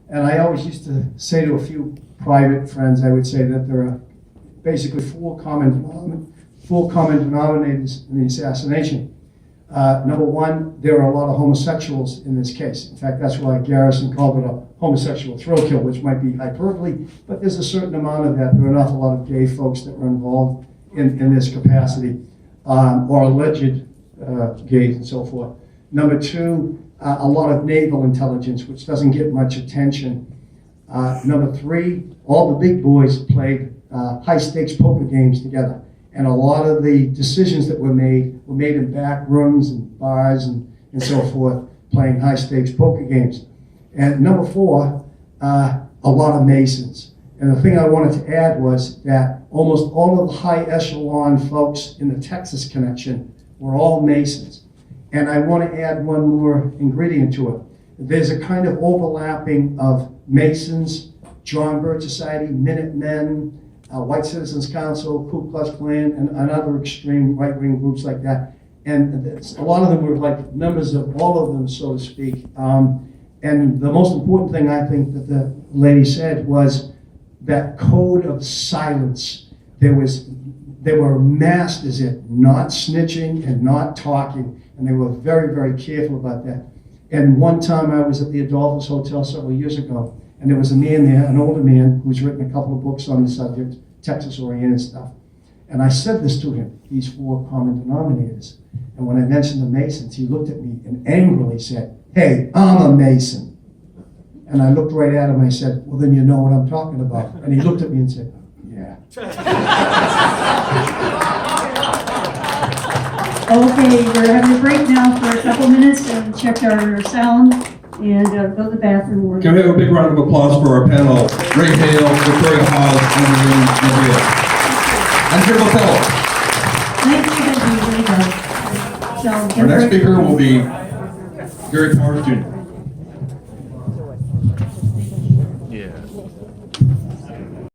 And I always used to say to a few private friends, I would say that there are basically four common denominators in the assassination. Number one, there are a lot of homosexuals in this case. In fact, that's why Garrison called it a homosexual thrill kill, which might be hyperbole, but there's a certain amount of that. There are an awful lot of gay folks that were involved in this capacity, or alleged gays and so forth. Number two, a lot of naval intelligence, which doesn't get much attention. Number three, all the big boys played high-stakes poker games together. And a lot of the decisions that were made in back rooms and bars and so forth, playing high-stakes poker games. And number four, a lot of Masons. And the thing I wanted to add was that almost all of the high echelon folks in the Texas connection were all Masons. And I want to add one more ingredient to it. There's a kind of overlapping of Masons, John Birch Society, Minutemen, White Citizens Council, Ku Klux Klan, and other extreme right-wing groups like that. And a lot of them were like members of all of them, so to speak. And the most important thing I think that the lady said was that code of silence. They were masters at not snitching and not talking, and they were very, very careful about that. And one time I was at the Adolphus Hotel several years ago, and there was a man there, an older man, who's written a couple of books on the subject, Texas-oriented stuff. And I said this to him, these four common denominators. And when I mentioned the Masons, he looked at me and angrily said, "Hey, I'm a Mason." And I looked right at him and I said, "Well, then you know what I'm talking about." And he looked at me and said, "Yeah." Okay, we're having a break now for a couple minutes and check our sound and go to the bathroom. Can we have a big round of applause for our panel? Ray Hale, Victoria Hawes, and Maria. And Jim Othello. Thank you. Our next speaker will be Gary Powers Jr.